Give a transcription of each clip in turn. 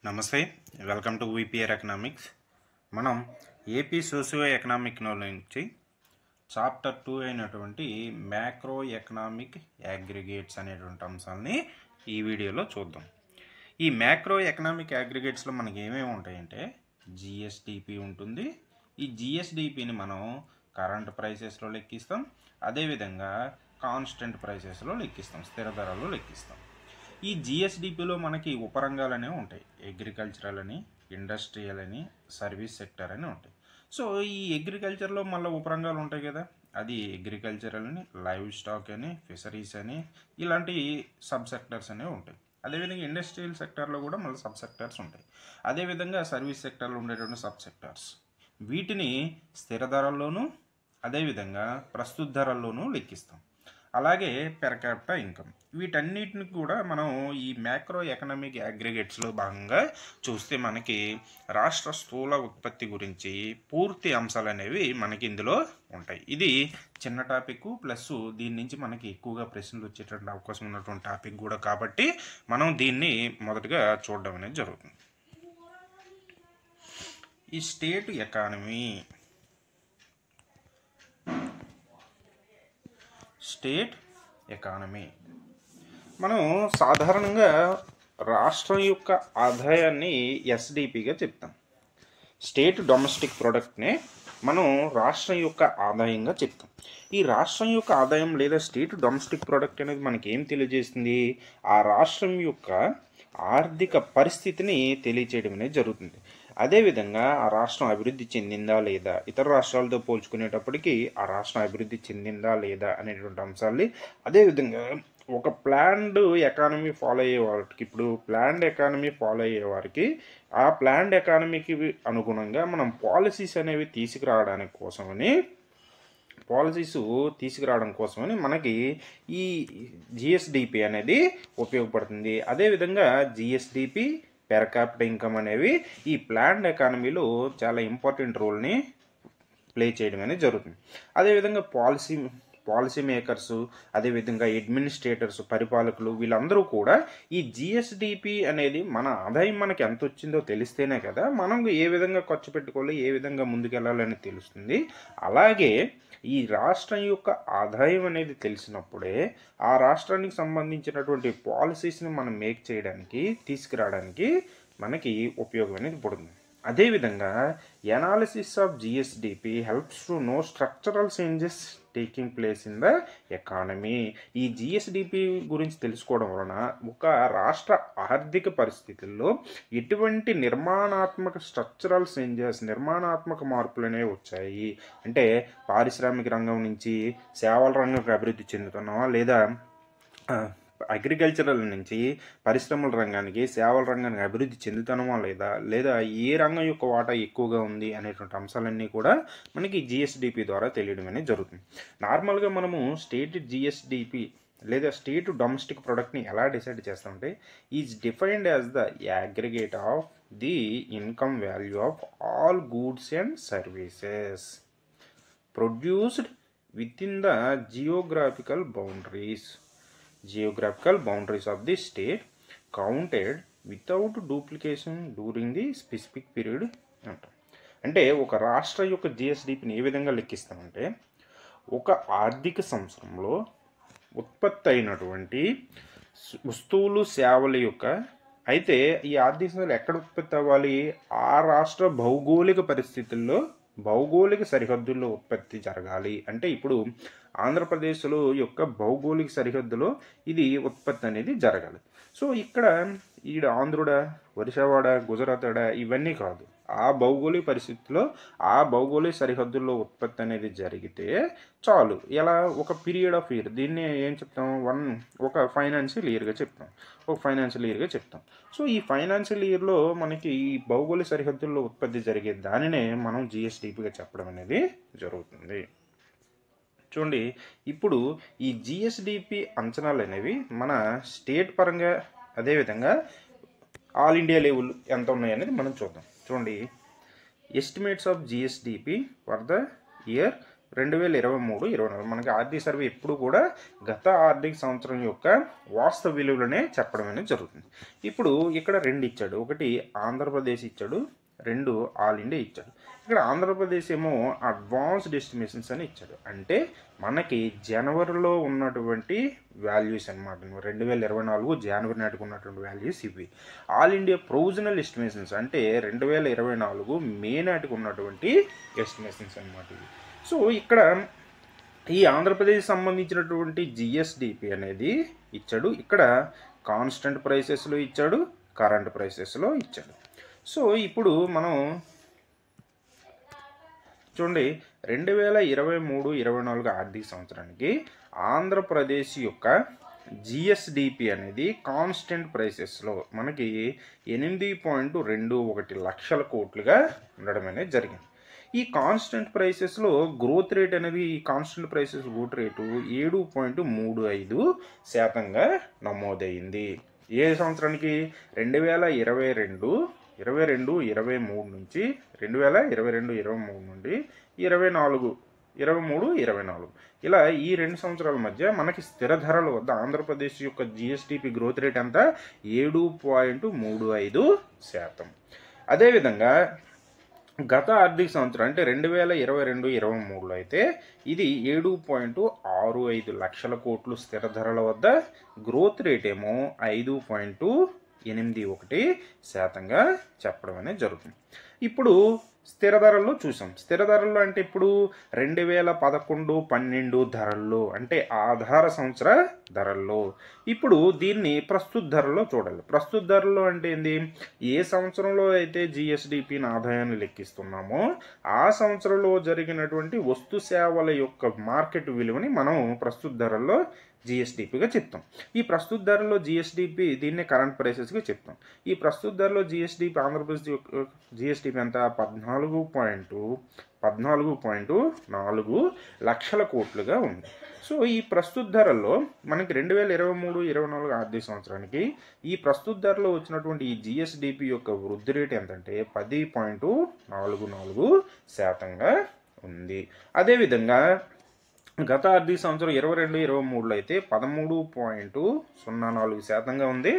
నమస్తే, welcome to VPR economics. మనం AP socio economic నుంచి చాప్టర్ 2 అయినటువంటి మ్యాక్రో ఎకనామిక్ అగ్రిగేట్స్ అనేటువంటి అంశాలని ఈ వీడియోలో చూద్దాం. ఈ మ్యాక్రో ఎకనామిక్ అగ్రిగేట్స్లో మనకి ఏమేమి ఉంటాయంటే జిఎస్డిపి ఉంటుంది. ఈ జిఎస్డిపిని మనం కరెంట్ ప్రైసెస్లో లెక్కిస్తాం, అదేవిధంగా కాన్స్టెంట్ ప్రైసెస్లో లెక్కిస్తాం, స్థిర ధరలో లెక్కిస్తాం. ఈ జిఎస్డిపిలో మనకి ఉపరంగాలు అనేవి ఉంటాయి. అగ్రికల్చరల్ అని, ఇండస్ట్రియల్ అని, సర్వీస్ సెక్టర్ అని ఉంటాయి. సో ఈ అగ్రికల్చర్లో మళ్ళీ ఉపరంగాలు ఉంటాయి కదా, అది అగ్రికల్చరల్ అని, లైవ్ స్టాక్ అని, ఫిషరీస్ అని, ఇలాంటి సబ్ సెక్టర్స్ అనేవి ఉంటాయి. అదేవిధంగా ఇండస్ట్రియల్ సెక్టర్లో కూడా మళ్ళీ సబ్ సెక్టర్స్ ఉంటాయి. అదేవిధంగా సర్వీస్ సెక్టర్లో ఉండేటువంటి సబ్ సెక్టర్స్, వీటిని స్థిర ధరల్లోనూ అదేవిధంగా ప్రస్తుత ధరల్లోనూ లెక్కిస్తాం. అలాగే పెర్ క్యాపిటా ఇన్కమ్, వీటన్నిటిని కూడా మనం ఈ మ్యాక్రో ఎకనామిక్ అగ్రిగేట్స్లో భాగంగా చూస్తే మనకి రాష్ట్ర స్థూల ఉత్పత్తి గురించి పూర్తి అంశాలు అనేవి మనకి ఇందులో ఉంటాయి. ఇది చిన్న టాపిక్ ప్లస్ దీని నుంచి మనకి ఎక్కువగా ప్రశ్నలు వచ్చేటువంటి అవకాశం ఉన్నటువంటి టాపిక్ కూడా, కాబట్టి మనం దీన్ని మొదటగా చూడడం అనేది జరుగుతుంది. ఈ స్టేట్ ఎకానమీ మనం సాధారణంగా రాష్ట్రం యొక్క ఆదాయాన్ని ఎస్డిపిగా చెప్తాం. స్టేట్ డొమెస్టిక్ ప్రోడక్ట్నే మనం రాష్ట్రం యొక్క ఆదాయంగా చెప్తాం. ఈ రాష్ట్రం యొక్క ఆదాయం లేదా స్టేట్ డొమెస్టిక్ ప్రోడక్ట్ అనేది మనకి ఏం తెలియజేస్తుంది? ఆ రాష్ట్రం యొక్క ఆర్థిక పరిస్థితిని తెలియచేయడం అనేది జరుగుతుంది. అదేవిధంగా ఆ రాష్ట్రం అభివృద్ధి చెందిందా లేదా, ఇతర రాష్ట్రాలతో పోల్చుకునేటప్పటికీ ఆ రాష్ట్రం అభివృద్ధి చెందిందా లేదా అనేటువంటి అంశాలని, అదేవిధంగా ఒక ప్లాన్డ్ ఎకానమీ ఫాలో అయ్యే వారికి, ఇప్పుడు ప్లాన్డ్ ఎకానమీ ఫాలో అయ్యే వారికి ఆ ప్లాన్డ్ ఎకానమీకి అనుగుణంగా మనం పాలసీస్ అనేవి తీసుకురావడం కోసమని మనకి ఈ జిఎస్డిపి అనేది ఉపయోగపడుతుంది. అదేవిధంగా జిఎస్డిపి, పెర్ క్యాపిటా ఇన్కమ్ అనేవి ఈ ప్లాన్డ్ ఎకానమీలో చాలా ఇంపార్టెంట్ రోల్ని ప్లే చేయడం అనేది జరుగుతుంది. అదేవిధంగా పాలసీ మేకర్స్, అదేవిధంగా అడ్మినిస్ట్రేటర్స్, పరిపాలకులు, వీళ్ళందరూ కూడా ఈ జిఎస్డిపి అనేది మన ఆదాయం మనకి ఎంత వచ్చిందో తెలిస్తేనే కదా మనం ఏ విధంగా ఖర్చు పెట్టుకోవాలి, ఏ విధంగా ముందుకెళ్ళాలని తెలుస్తుంది. అలాగే ఈ రాష్ట్రం యొక్క ఆదాయం అనేది తెలిసినప్పుడే ఆ రాష్ట్రానికి సంబంధించినటువంటి పాలసీస్ని మనం మేక్ చేయడానికి, తీసుకురావడానికి మనకి ఉపయోగం అనేది పడుతుంది. అదేవిధంగా analysis of GSDP helps to know structural changes taking place in the economy. ఈ జిఎస్డిపి గురించి తెలుసుకోవడం వలన ఒక రాష్ట్ర ఆర్థిక పరిస్థితుల్లో ఎటువంటి నిర్మాణాత్మక స్ట్రక్చరల్ చేంజెస్, నిర్మాణాత్మక మార్పులు అనేవి వచ్చాయి అంటే, పారిశ్రామిక రంగం నుంచి సేవల రంగంకి అభివృద్ధి చెందుతున్నామా, లేదా అగ్రికల్చరల్ నుంచి పరిశ్రమల రంగానికి, సేవల రంగానికి అభివృద్ధి చెందుతున్నామా లేదా ఏ రంగం యొక్క వాటా ఎక్కువగా ఉంది అనేటువంటి అంశాలన్నీ కూడా మనకి జిఎస్డిపి ద్వారా తెలియడం అనేది జరుగుతుంది. నార్మల్గా మనము స్టేట్ జిఎస్డిపి లేదా స్టేట్ డొమెస్టిక్ ప్రోడక్ట్ని ఎలా డిసైడ్ చేస్తామంటే, is defined as the aggregate of the income value of all goods and services produced with in the geographical boundaries of the state counted without duplication during the specific period అంటాం. అంటే ఒక రాష్ట్రం యొక్క జిఎస్డిపిని ఏ విధంగా లెక్కిస్తామంటే, ఒక ఆర్థిక సంవత్సరంలో ఉత్పత్తి అయినటువంటి వస్తువులు, సేవల యొక్క, అయితే ఈ ఆర్థిక సంవత్సరం ఎక్కడ ఉత్పత్తి అవ్వాలి? ఆ రాష్ట్ర భౌగోళిక పరిస్థితుల్లో, భౌగోళిక సరిహద్దుల్లో ఉత్పత్తి జరగాలి. అంటే ఇప్పుడు ఆంధ్రప్రదేశ్లో యొక్క భౌగోళిక సరిహద్దులో ఇది ఉత్పత్తి అనేది జరగాలి. సో ఇక్కడ ఆంధ్రుడా, ఒరిస్సావాడ, గుజరాతాడా ఇవన్నీ కాదు, ఆ భౌగోళిక పరిస్థితుల్లో ఆ భౌగోళిక సరిహద్దుల్లో ఉత్పత్తి అనేది జరిగితే చాలు. ఎలా? ఒక పీరియడ్ ఆఫ్ ఇయర్, దీన్ని ఏం చెప్తాం? ఒక ఫైనాన్షియల్ ఇయర్గా చెప్తాం. సో ఈ ఫైనాన్షియల్ ఇయర్లో మనకి ఈ భౌగోళిక సరిహద్దుల్లో ఉత్పత్తి జరిగే దానినే మనం జిఎస్డిపిగా చెప్పడం అనేది జరుగుతుంది. చూడండి, ఇప్పుడు ఈ జిఎస్డిపి అంచనాలు అనేవి మన స్టేట్ పరంగా, అదేవిధంగా ఆల్ ఇండియా లెవెల్ ఎంత ఉన్నాయి అనేది మనం చూద్దాం. చూడండి, estimates of GSDP for the year 2023-24 మనకి ఆర్థిక సర్వే ఎప్పుడు కూడా గత ఆర్థిక సంవత్సరం యొక్క వాస్తవ విలువలనే చెప్పడం అనేది జరుగుతుంది. ఇప్పుడు ఇక్కడ 2 ఇచ్చాడు, ఒకటి ఆంధ్రప్రదేశ్ ఇచ్చాడు, 2 ఆల్ ఇండియా ఇచ్చాడు. ఇక్కడ ఆంధ్రప్రదేశ్ ఏమో అడ్వాన్స్డ్ ఎస్టిమేషన్స్ అని ఇచ్చాడు, అంటే మనకి జనవరిలో ఉన్నటువంటి వాల్యూస్ అనమాట. 2024 జనవరి నాటికి ఉన్నటువంటి వాల్యూస్ ఇవి. ఆల్ ఇండియా ప్రొవిజనల్ ఎస్టిమేషన్స్ అంటే 2024 మే నాటికి ఉన్నటువంటి ఎస్టిమేషన్స్ అనమాట ఇవి. సో ఇక్కడ ఈ ఆంధ్రప్రదేశ్ సంబంధించినటువంటి జిఎస్డిపి అనేది ఇచ్చాడు, ఇక్కడ కాన్స్టెంట్ ప్రైసెస్లో ఇచ్చాడు, కరెంట్ ప్రైసెస్లో ఇచ్చాడు. సో ఇప్పుడు మనం చూడండి 2023-24 ఆర్థిక సంవత్సరానికి ఆంధ్రప్రదేశ్ యొక్క జిఎస్డిపి అనేది కాన్స్టెంట్ ప్రైసెస్లో మనకి 8.21 లక్షల కోట్లుగా ఉండడం అనేది జరిగింది. ఈ కాన్స్టెంట్ ప్రైసెస్లో గ్రోత్ రేట్ అనేది, ఈ కాన్స్టెంట్ ప్రైసెస్ గ్రోత్ రేటు 7.35% నమోదైంది. ఏ సంవత్సరానికి? 2022-23 నుంచి 2022-23 నుండి 23-24 ఇలా ఈ 2 సంవత్సరాల మధ్య మనకి స్థిర ధరల వద్ద ఆంధ్రప్రదేశ్ యొక్క జిఎస్డిపి గ్రోత్ రేట్ ఎంత? 7.35%. అదేవిధంగా గత ఆర్థిక సంవత్సరం అంటే 2022-23లో అయితే ఇది 7.65 లక్షల కోట్లు స్థిర ధరల వద్ద, గ్రోత్ రేట్ ఏమో 5.81%గా చెప్పడం అనేది జరుగుతుంది. ఇప్పుడు స్థిర ధరల్లో చూసాం. స్థిర ధరల్లో అంటే ఇప్పుడు 2011-12 ధరల్లో అంటే ఆధార సంవత్సర ధరల్లో. ఇప్పుడు దీన్ని ప్రస్తుత ధరలో చూడాలి. ప్రస్తుత ధరల్లో అంటే ఏంది? ఏ సంవత్సరంలో అయితే జిఎస్డిపిని ఆదాయాన్ని లెక్కిస్తున్నామో ఆ సంవత్సరంలో జరిగినటువంటి వస్తు సేవల యొక్క మార్కెట్ విలువని మనం ప్రస్తుత ధరల్లో జిఎస్డిపిగా చెప్తాం. ఈ ప్రస్తుత ధరలో జిఎస్డిపి దీన్నే కరెంట్ ప్రైసెస్గా చెప్తాం. ఈ ప్రస్తుత ధరలో జిఎస్డిపి ఆంధ్రప్రదేశ్ జిఎస్డిపి ఎంత? 14.4 లక్షల కోట్లుగా ఉంది. సో ఈ ప్రస్తుత ధరల్లో మనకి 2023-24 ఆర్థిక సంవత్సరానికి ఈ ప్రస్తుత ధరలో వచ్చినటువంటి ఈ జిఎస్డిపి యొక్క వృద్ధి రేటు ఎంతంటే 10.44%గా ఉంది. అదేవిధంగా గత ఆర్థిక సంవత్సరం 22-23లో అయితే 13.04%గా ఉంది.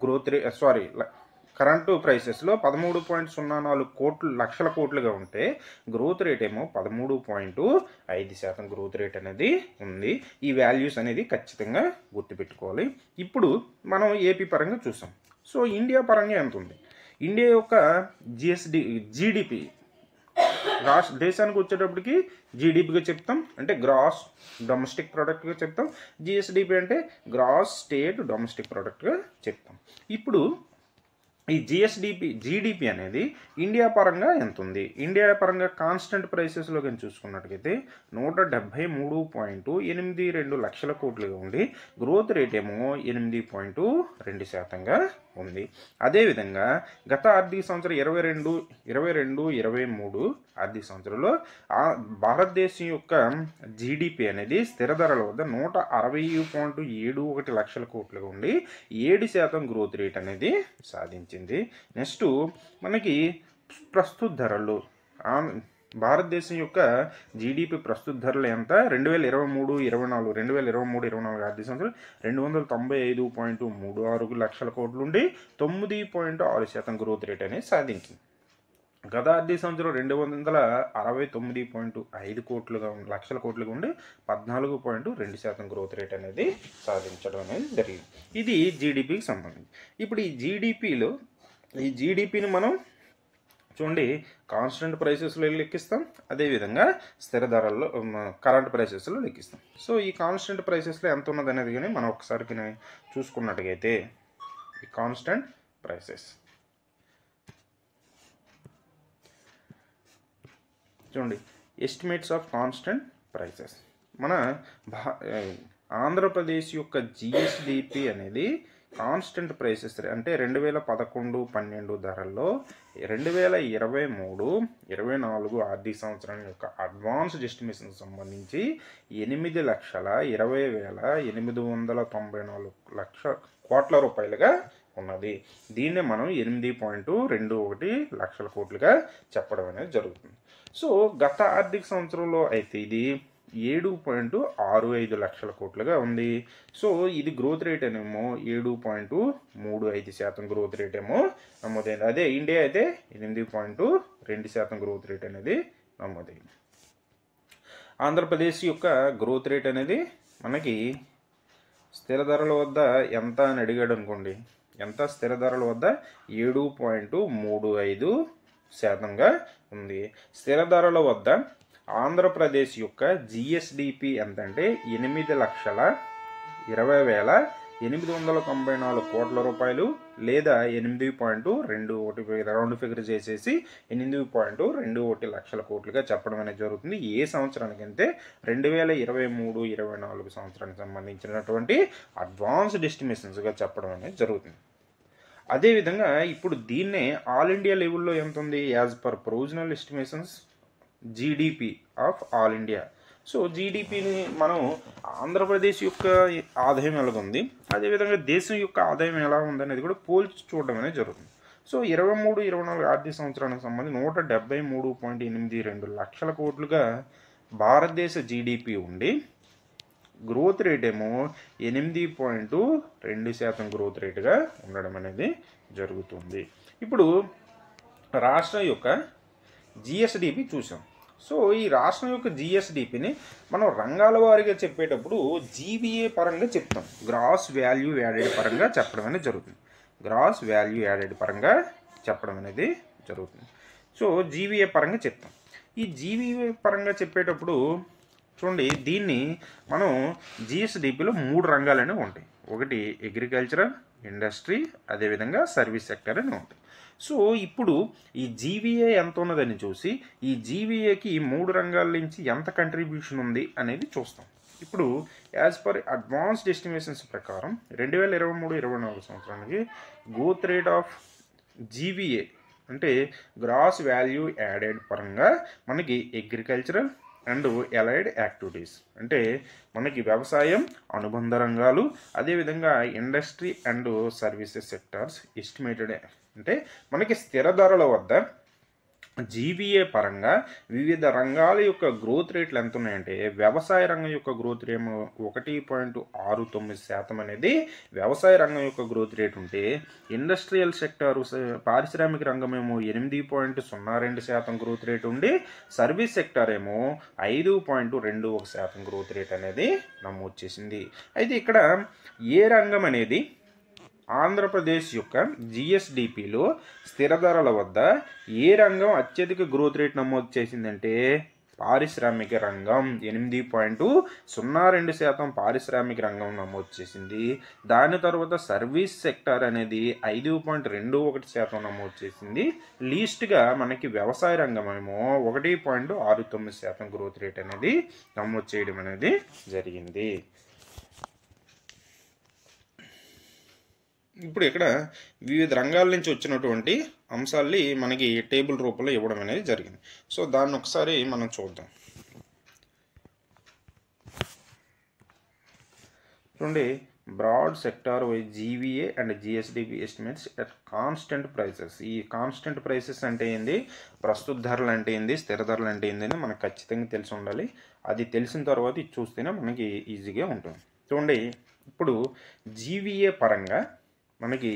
గ్రోత్ రేట్ కరెంటు ప్రైసెస్లో 13.04 లక్షల కోట్లుగా ఉంటే గ్రోత్ రేట్ ఏమో 13.5% గ్రోత్ రేట్ అనేది ఉంది. ఈ వాల్యూస్ అనేది ఖచ్చితంగా గుర్తుపెట్టుకోవాలి. ఇప్పుడు మనం ఏపీ పరంగా చూసాం. సో ఇండియా పరంగా ఎంత ఉంది? ఇండియా యొక్క జీడిపి దేశానికి వచ్చేటప్పటికి జీడిపిగా చెప్తాం, అంటే గ్రాస్ డొమెస్టిక్ ప్రోడక్ట్గా చెప్తాం. జిఎస్డిపి అంటే గ్రాస్ స్టేట్ డొమెస్టిక్ ప్రోడక్ట్గా చెప్తాం. ఇప్పుడు ఈ జీడిపి అనేది ఇండియా పరంగా ఎంత ఉంది? ఇండియా పరంగా కాన్స్టెంట్ ప్రైసెస్లో కానీ చూసుకున్నట్టుగైతే 170.82 లక్షల కోట్లుగా ఉండి గ్రోత్ రేట్ ఏమో 8.2%గా ఉంది. అదేవిధంగా గత ఆర్థిక సంవత్సరం 22-23 ఆర్థిక సంవత్సరంలో భారతదేశం యొక్క జీడిపి అనేది స్థిర ధరల వద్ద 160.71 లక్షల కోట్లుగా ఉండి 7% గ్రోత్ రేట్ అనేది సాధించింది. నెక్స్ట్ మనకి ప్రస్తుత ధరలు, భారతదేశం యొక్క జీడిపి ప్రస్తుత ధరలు ఎంత? 2023-24 ఆర్థిక సంవత్సరం 295.36 లక్షల కోట్లు ఉండి 9.6% గ్రోత్ రేట్ అనేది సాధించింది. గత ఆర్థిక సంవత్సరం 269.5 లక్షల కోట్లుగా ఉండి 14.2% గ్రోత్ రేట్ అనేది సాధించడం అనేది జరిగింది. ఇది జీడిపికి సంబంధించి. ఇప్పుడు ఈ జీడిపిని మనం చూడండి కాన్స్టెంట్ ప్రైసెస్లో లెక్కిస్తాం, అదేవిధంగా స్థిర ధరల్లో కరెంట్ ప్రైసెస్లో లెక్కిస్తాం. సో ఈ కాన్స్టెంట్ ప్రైసెస్లో ఎంత ఉన్నది అనేది కానీ మనం ఒకసారి చూసుకున్నట్టుగైతే ఈ కాన్స్టెంట్ ప్రైసెస్ చూడండి, ఎస్టిమేట్స్ ఆఫ్ కాన్స్టెంట్ ప్రైసెస్. మన ఆంధ్రప్రదేశ్ యొక్క జిఎస్డిపి అనేది కాన్స్టెంట్ ప్రైసెస్ అంటే 2011-12 ధరల్లో 2023-24 ఆర్థిక సంవత్సరం యొక్క అడ్వాన్స్డ్ ఎస్టిమేషన్ సంబంధించి 8,20,894 కోట్ల రూపాయలుగా ఉన్నది. దీన్నే మనం 8.21 లక్షల కోట్లుగా చెప్పడం అనేది జరుగుతుంది. సో గత ఆర్థిక సంవత్సరంలో అయితే ఇది 7.65 లక్షల కోట్లుగా ఉంది. సో ఇది గ్రోత్ రేట్ ఏమో 7.35% గ్రోత్ రేట్ ఏమో నమోదైంది. అదే ఇండియా అయితే 8.2% గ్రోత్ రేట్ అనేది నమోదైంది. ఆంధ్రప్రదేశ్ యొక్క గ్రోత్ రేట్ అనేది మనకి స్థిర ధరల వద్ద ఎంత అని అడిగాడు అనుకోండి, ఎంత స్థిర ధరల వద్ద 7.35%గా ఉంది. స్థిర ధరల వద్ద ఆంధ్రప్రదేశ్ యొక్క జిఎస్డిపి ఎంత అంటే 8,20,894 కోట్ల రూపాయలు, లేదా 8.21 రౌండ్ ఫిగర్ చేసేసి 8.21 లక్షల కోట్లుగా చెప్పడం అనేది జరుగుతుంది. ఏ సంవత్సరానికి అంటే 2023-24 సంవత్సరానికి సంబంధించినటువంటి అడ్వాన్స్డ్ ఎస్టిమేషన్స్గా చెప్పడం అనేది జరుగుతుంది. అదేవిధంగా ఇప్పుడు దీన్నే ఆల్ ఇండియా లెవెల్లో ఎంత ఉంది, as per provisional estimations GDP of all India. So జీడిపిని మనం ఆంధ్రప్రదేశ్ యొక్క ఆదాయం ఎలాగుంది, అదేవిధంగా దేశం యొక్క ఆదాయం ఎలా ఉందనేది కూడా పోల్చి చూడడం అనేది జరుగుతుంది. సో 23-24 ఆర్థిక సంవత్సరానికి సంబంధించి 173.82 లక్షల కోట్లుగా భారతదేశ జీడిపి ఉండి గ్రోత్ రేట్ ఏమో 8.2% గ్రోత్ రేటుగా ఉండడం అనేది జరుగుతుంది. ఇప్పుడు రాష్ట్రం యొక్క జిఎస్డిపి చూసాం. సో ఈ రాష్ట్రం యొక్క జిఎస్డిపిని మనం రంగాల వారీగా చెప్పేటప్పుడు జీవీఏ పరంగా చెప్తాం, గ్రాస్ వాల్యూ యాడెడ్ పరంగా చెప్పడం అనేది జరుగుతుంది. గ్రాస్ వాల్యూ యాడెడ్ పరంగా చెప్పడం అనేది జరుగుతుంది. సో జీవీఏ పరంగా చెప్తాం. ఈ జీవీఏ పరంగా చెప్పేటప్పుడు చూడండి, దీన్ని మనం జిఎస్డిపిలో 3 రంగాలు అనేవి ఉంటాయి. ఒకటి అగ్రికల్చరల్, ఇండస్ట్రీ, అదేవిధంగా సర్వీస్ సెక్టర్ అని ఉంటాయి. సో ఇప్పుడు ఈ జీవీఏ ఎంత ఉన్నదని చూసి ఈ జీవీఏకి 3 రంగాల నుంచి ఎంత కంట్రిబ్యూషన్ ఉంది అనేది చూస్తాం. ఇప్పుడు యాజ్ పర్ అడ్వాన్స్డ్ ఎస్టిమేషన్స్ ప్రకారం 2023-24 సంవత్సరానికి గ్రోత్ రేట్ ఆఫ్ జీవీఏ అంటే గ్రాస్ వాల్యూ యాడెడ్ పరంగా మనకి అగ్రికల్చరల్ అండ్ అలైడ్ యాక్టివిటీస్ అంటే మనకి వ్యవసాయం, అనుబంధ రంగాలు, అదేవిధంగా industry and services sectors estimated అంటే మనకి స్థిర ధరల వద్ద జీవీఏ పరంగా వివిధ రంగాల యొక్క గ్రోత్ రేట్లు ఎంత ఉన్నాయంటే వ్యవసాయ రంగం యొక్క గ్రోత్ రేట్ 1.69% అనేది వ్యవసాయ రంగం యొక్క గ్రోత్ రేట్ ఉంటే, ఇండస్ట్రియల్ సెక్టార్ పారిశ్రామిక రంగం ఏమో 8.02% గ్రోత్ రేట్ ఉండి, సర్వీస్ సెక్టార్ ఏమో 5.21% గ్రోత్ రేట్ అనేది నమోదు చేసింది. అయితే ఇక్కడ ఏ రంగం అనేది ఆంధ్రప్రదేశ్ యొక్క జిఎస్డిపిలో స్థిర ధరల వద్ద ఏ రంగం అత్యధిక గ్రోత్ రేట్ నమోదు చేసిందంటే పారిశ్రామిక రంగం 8.02% పారిశ్రామిక రంగం నమోదు చేసింది. దాని తర్వాత సర్వీస్ సెక్టార్ అనేది 5.21% నమోదు చేసింది. లీస్ట్గా మనకి వ్యవసాయ రంగం ఏమో 1.69% గ్రోత్ రేట్ అనేది నమోదు చేయడం అనేది జరిగింది. ఇప్పుడు ఇక్కడ వివిధ రంగాల నుంచి వచ్చినటువంటి అంశాల్ని మనకి టేబుల్ రూపంలో ఇవ్వడం అనేది జరిగింది. సో దాన్ని ఒకసారి మనం చూద్దాం. చూడండి, broad sector wise GVA and GSDP estimates at constant prices. ఈ కాన్స్టెంట్ ప్రైసెస్ అంటే ఏంది, ప్రస్తుత ధరలు అంటే ఏంది, స్థిర ధరలు అంటే ఏంది అని మనకు ఖచ్చితంగా తెలిసి ఉండాలి. అది తెలిసిన తర్వాత ఇది చూస్తేనే మనకి ఈజీగా ఉంటుంది. చూడండి, ఇప్పుడు జీవీఏ పరంగా మనకి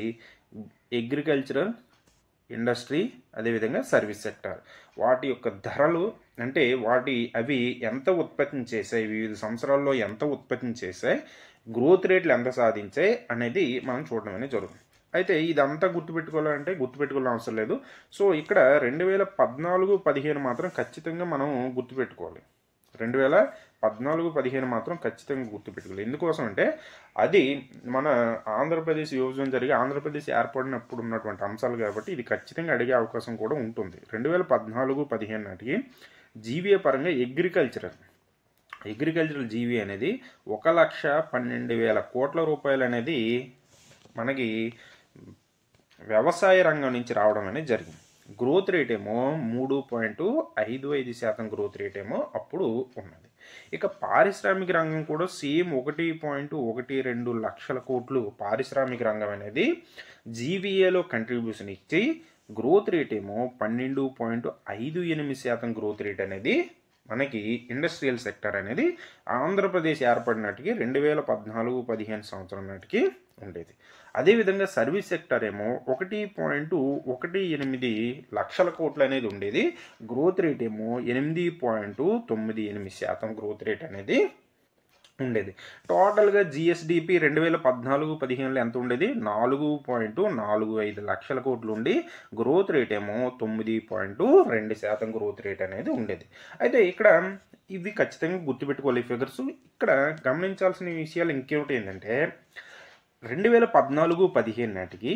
అగ్రికల్చరల్, ఇండస్ట్రీ, అదేవిధంగా సర్వీస్ సెక్టార్ వాటి యొక్క ధరలు అంటే అవి ఎంత ఉత్పత్తిని చేశాయి, వివిధ సంవత్సరాల్లో ఎంత ఉత్పత్తిని చేశాయి, గ్రోత్ రేట్లు ఎంత సాధించాయి అనేది మనం చూడడం అనేది జరుగుతుంది. అయితే ఇదంతా గుర్తుపెట్టుకోవాలంటే గుర్తుపెట్టుకోవాల్సిన అవసరం లేదు. సో ఇక్కడ 2014-15 మాత్రం ఖచ్చితంగా మనం గుర్తుపెట్టుకోవాలి. 2014-15 మాత్రం ఖచ్చితంగా గుర్తుపెట్టుకోవాలి. ఎందుకోసం అంటే అది మన ఆంధ్రప్రదేశ్ విభజన జరిగి ఆంధ్రప్రదేశ్ ఏర్పడినప్పుడు ఉన్నటువంటి అంశాలు కాబట్టి ఇది ఖచ్చితంగా అడిగే అవకాశం కూడా ఉంటుంది. 2014-15 నాటికి జీవీఏ పరంగా అగ్రికల్చరల్ జీవీ అనేది 1,12,000 కోట్ల రూపాయలు అనేది మనకి వ్యవసాయ రంగం నుంచి రావడం అనేది జరిగింది. గ్రోత్ రేట్ ఏమో 3.55% గ్రోత్ రేట్ ఏమో అప్పుడు ఉన్నది. ఇక పారిశ్రామిక రంగం కూడా సేమ్ 1.12 లక్షల కోట్లు పారిశ్రామిక రంగం అనేది జీవీఏలో కంట్రిబ్యూషన్ ఇచ్చి గ్రోత్ రేట్ ఏమో 12.58% గ్రోత్ రేట్ అనేది మనకి ఇండస్ట్రియల్ సెక్టర్ అనేది ఆంధ్రప్రదేశ్ ఏర్పడినట్టుకి 2014-15 సంవత్సరం నాటికి ఉండేది. అదేవిధంగా సర్వీస్ సెక్టర్ ఏమో 1.18 లక్షల కోట్లు అనేది ఉండేది. గ్రోత్ రేట్ ఏమో 8.98% గ్రోత్ రేట్ అనేది ఉండేది. టోటల్గా జిఎస్డిపి 2014-15లో ఎంత ఉండేది? 4.45 లక్షల కోట్లు ఉండి గ్రోత్ రేట్ ఏమో 9.2% గ్రోత్ రేట్ అనేది ఉండేది. అయితే ఇక్కడ ఇవి ఖచ్చితంగా గుర్తుపెట్టుకోవాలి ఫిగర్స్. ఇక్కడ గమనించాల్సిన విషయాలు ఇంకేమిటి ఏంటంటే 2014-15 నాటికి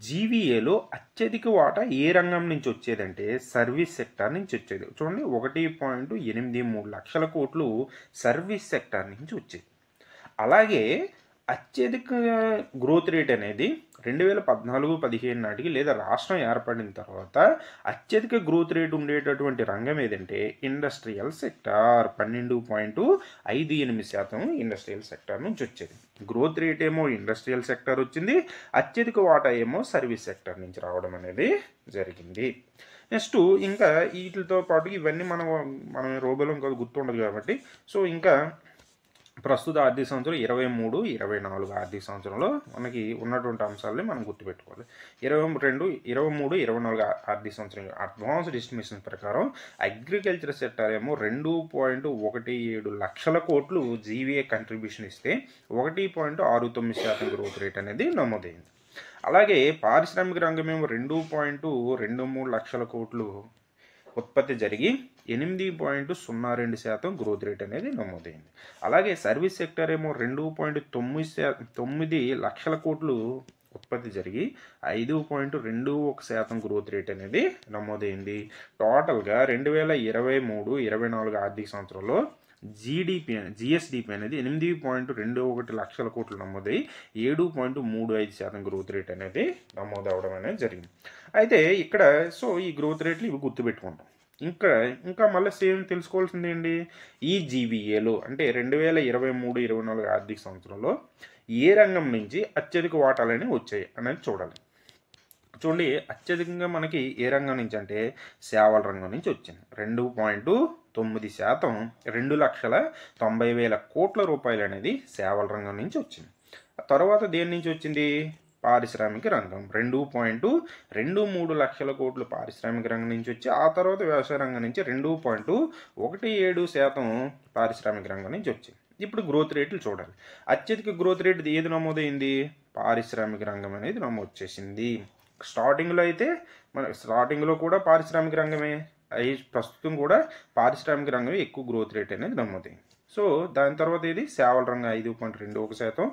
జీవీఏలో అత్యధిక వాటా ఏ రంగం నుంచి వచ్చేదంటే సర్వీస్ సెక్టార్ నుంచి వచ్చేది. చూడండి 1.83 లక్షల కోట్లు సర్వీస్ సెక్టార్ నుంచి వచ్చేది. అలాగే అత్యధిక గ్రోత్ రేట్ అనేది 2014-15 నాటికి లేదా రాష్ట్రం ఏర్పడిన తర్వాత అత్యధిక గ్రోత్ రేట్ ఉండేటటువంటి రంగం ఏదంటే ఇండస్ట్రియల్ సెక్టార్. 12.58% ఇండస్ట్రియల్ సెక్టార్ నుంచి వచ్చేది. గ్రోత్ రేట్ ఏమో ఇండస్ట్రియల్ సెక్టార్ వచ్చింది, అత్యధిక వాటా ఏమో సర్వీస్ సెక్టార్ నుంచి రావడం అనేది జరిగింది. నెక్స్ట్ ఇంకా వీటితో పాటు ఇవన్నీ మనం రోబోలో ఇంకా గుర్తుండదు కాబట్టి సో ఇంకా ప్రస్తుత ఆర్థిక సంవత్సరం 23-24 ఆర్థిక సంవత్సరంలో మనకి ఉన్నటువంటి అంశాలని మనం గుర్తుపెట్టుకోవాలి. 23-24 ఆర్థిక సంవత్సరం అడ్వాన్స్డ్ ఎస్టిమేషన్ ప్రకారం అగ్రికల్చర్ సెక్టర్ ఏమో 2.17 లక్షల కోట్లు జీవీఏ కంట్రిబ్యూషన్ ఇస్తే 1.69% గ్రోత్ రేట్ అనేది నమోదైంది. అలాగే పారిశ్రామిక రంగం ఏమో 2.23 లక్షల కోట్లు ఉత్పత్తి జరిగి 8.02% గ్రోత్ రేట్ అనేది నమోదైంది. అలాగే సర్వీస్ సెక్టర్ ఏమో 2.9 లక్షల కోట్లు ఉత్పత్తి జరిగి 5.21% గ్రోత్ రేట్ అనేది నమోదైంది. టోటల్గా 2023-24 ఆర్థిక సంవత్సరంలో జిఎస్డిపి అనేది 8.21 లక్షల కోట్లు నమోదై 7.35% గ్రోత్ రేట్ అనేది నమోదవడం అనేది జరిగింది. అయితే ఇక్కడ సో ఈ గ్రోత్ రేట్లు ఇవి గుర్తుపెట్టుకుంటాం. ఇంకా మళ్ళీ సేమ్ తెలుసుకోవాల్సింది ఏంటి? ఈ జీవీఏలో అంటే 2023-24 ఆర్థిక సంవత్సరంలో ఏ రంగం నుంచి అత్యధిక వాటాలని వచ్చాయి అనేది చూడాలి. చూడండి అత్యధికంగా మనకి ఏ రంగం నుంచి అంటే సేవల రంగం నుంచి వచ్చింది. 2.9% 2,90,000 కోట్ల రూపాయలు అనేది సేవల రంగం నుంచి వచ్చింది. తర్వాత దేని నుంచి వచ్చింది? పారిశ్రామిక రంగం 2.23 లక్షల కోట్లు పారిశ్రామిక రంగం నుంచి వచ్చి ఆ తర్వాత వ్యవసాయ రంగం నుంచి 2.17% పారిశ్రామిక రంగం నుంచి వచ్చింది. ఇప్పుడు గ్రోత్ రేట్లు చూడాలి. అత్యధిక గ్రోత్ రేట్ ఏది నమోదైంది? పారిశ్రామిక రంగం అనేది నమోదు చేసింది. స్టార్టింగ్లో కూడా పారిశ్రామిక రంగమే ప్రస్తుతం కూడా పారిశ్రామిక రంగమే ఎక్కువ గ్రోత్ రేట్ అనేది నమోదైంది. సో దాని తర్వాత ఇది సేవల రంగం 5.21%,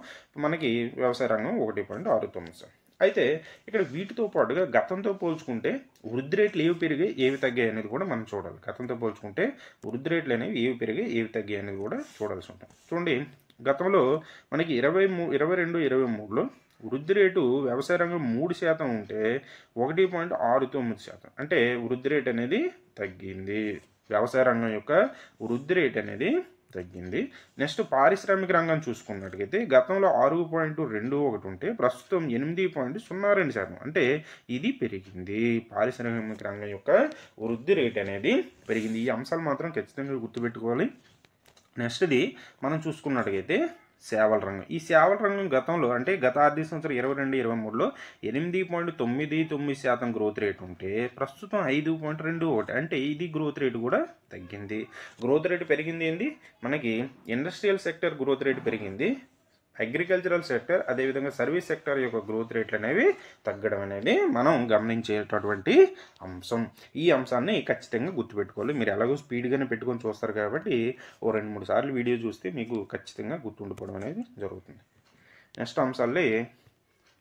మనకి వ్యవసాయ రంగం 1.69%. అయితే ఇక్కడ వీటితో పాటుగా గతంతో పోల్చుకుంటే వృద్ధి రేట్లు ఏవి పెరిగాయి ఏవి తగ్గాయి అనేది కూడా మనం చూడాలి. గతంతో పోల్చుకుంటే వృద్ధి రేట్లు అనేవి ఏవి పెరిగాయి ఏవి తగ్గాయి అనేది కూడా చూడాల్సి ఉంటుంది. చూడండి గతంలో మనకి 22-23లో వృద్ధి రేటు వ్యవసాయ రంగం 3% ఉంటే 1.69%, అంటే వృద్ధి రేట్ అనేది తగ్గింది. వ్యవసాయ రంగం యొక్క వృద్ధి రేట్ అనేది తగ్గింది. నెక్స్ట్ పారిశ్రామిక రంగం చూసుకున్నట్టుగైతే గతంలో 6.21 ఉంటే ప్రస్తుతం 8.02%, అంటే ఇది పెరిగింది. పారిశ్రామిక రంగం యొక్క వృద్ధి రేట్ అనేది పెరిగింది. ఈ అంశాలు మాత్రం ఖచ్చితంగా గుర్తుపెట్టుకోవాలి. నెక్స్ట్ది మనం చూసుకున్నట్టుగైతే సేవల రంగం. ఈ సేవల రంగం గతంలో అంటే గత ఆర్థిక సంవత్సరం 22-23లో 8.99% గ్రోత్ రేట్ ఉంటే ప్రస్తుతం 5.21, అంటే ఇది గ్రోత్ రేటు కూడా తగ్గింది. గ్రోత్ రేటు పెరిగింది ఏంది? మనకి ఇండస్ట్రియల్ సెక్టర్ గ్రోత్ రేటు పెరిగింది, అగ్రికల్చరల్ సెక్టర్ అదేవిధంగా సర్వీస్ సెక్టర్ యొక్క గ్రోత్ రేట్లు అనేవి తగ్గడం అనేది మనం గమనించేటటువంటి అంశం. ఈ అంశాన్ని ఖచ్చితంగా గుర్తుపెట్టుకోవాలి. మీరు ఎలాగో స్పీడ్గానే పెట్టుకొని చూస్తారు కాబట్టి 2-3 సార్లు వీడియో చూస్తే మీకు ఖచ్చితంగా గుర్తుండిపోవడం అనేది జరుగుతుంది. నెక్స్ట్ అంశాలే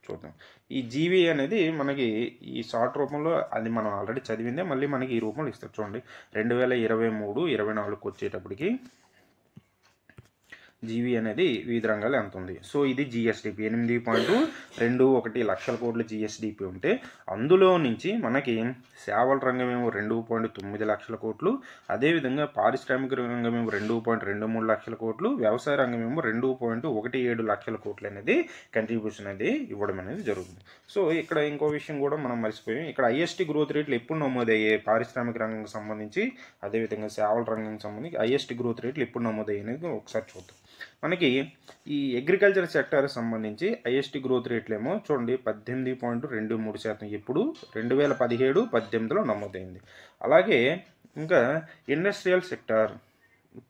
చూద్దాం. ఈ జీవీ అనేది మనకి ఈ షార్ట్ రూపంలో అది మనం ఆల్రెడీ చదివిందే, మళ్ళీ మనకి ఈ రూపంలో ఇస్తారు. చూడండి 2023-24 వచ్చేటప్పటికి జీవీ అనేది వివిధ రంగాలు ఎంత ఉంది. సో ఇది జిఎస్డిపి 8.21 లక్షల కోట్ల జిఎస్డిపి ఉంటే అందులో నుంచి మనకి సేవల రంగం ఏమో 2.9 లక్షల కోట్లు, అదేవిధంగా పారిశ్రామిక రంగం ఏమో 2.23 లక్షల కోట్లు, వ్యవసాయ రంగం ఏమో 2.17 లక్షల కోట్లు అనేది కంట్రిబ్యూషన్ అనేది ఇవ్వడం అనేది జరుగుతుంది. సో ఇక్కడ ఇంకో విషయం కూడా మనం మర్చిపోయాం. ఇక్కడ హైయెస్ట్ గ్రోత్ రేట్లు ఎప్పుడు నమోదయ్యాయి పారిశ్రామిక రంగానికి సంబంధించి, అదేవిధంగా సేవల రంగానికి సంబంధించి హైయెస్ట్ గ్రోత్ రేట్లు ఎప్పుడు నమోదయ్యాయి అనేది ఒకసారి చూద్దాం. మనకి ఈ అగ్రికల్చర్ సెక్టర్ సంబంధించి హైయెస్ట్ గ్రోత్ రేట్లు ఏమో చూడండి 18.23% ఎప్పుడు 2017-18లో నమోదైంది. అలాగే ఇంకా ఇండస్ట్రియల్ సెక్టర్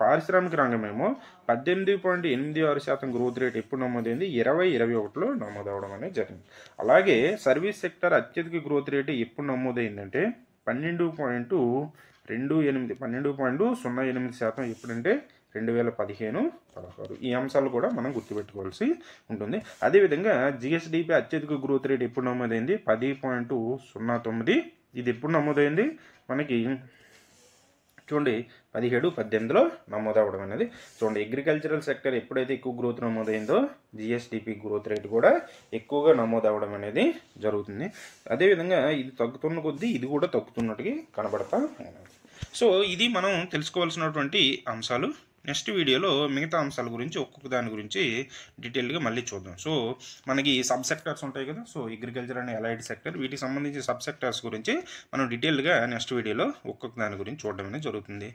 పారిశ్రామిక రంగం ఏమో 18.86% గ్రోత్ రేట్ ఎప్పుడు నమోదైంది 2021లో నమోదవడం అనేది జరిగింది. అలాగే సర్వీస్ సెక్టర్ అత్యధిక గ్రోత్ రేట్ ఎప్పుడు నమోదైందంటే 12.08% ఎప్పుడంటే 2015-16. ఈ అంశాలు కూడా మనం గుర్తుపెట్టుకోవాల్సి ఉంటుంది. అదేవిధంగా జిఎస్డిపి అత్యధిక గ్రోత్ రేట్ ఎప్పుడు నమోదైంది 10.09. ఇది ఎప్పుడు నమోదైంది మనకి చూడండి 17-18లో నమోదవడం అనేది చూడండి. అగ్రికల్చరల్ సెక్టర్ ఎప్పుడైతే ఎక్కువ గ్రోత్ నమోదైందో జిఎస్డిపి గ్రోత్ రేట్ కూడా ఎక్కువగా నమోదవడం అనేది జరుగుతుంది. అదేవిధంగా ఇది తగ్గుతున్న కొద్దీ ఇది కూడా తగ్గుతున్నట్టుగా కనబడతా ఉన్నది. సో ఇది మనం తెలుసుకోవాల్సినటువంటి అంశాలు. నెక్స్ట్ వీడియోలో మిగతా అంశాల గురించి ఒక్కొక్క దాని గురించి డీటెయిల్గా మళ్ళీ చూద్దాం. సో మనకి సబ్ సెక్టర్స్ ఉంటాయి కదా, so agriculture and allied sector వీటికి సంబంధించి సబ్ సెక్టర్స్ గురించి మనం డీటెయిల్గా నెక్స్ట్ వీడియోలో ఒక్కొక్క దాని గురించి చూడడం అనేది జరుగుతుంది.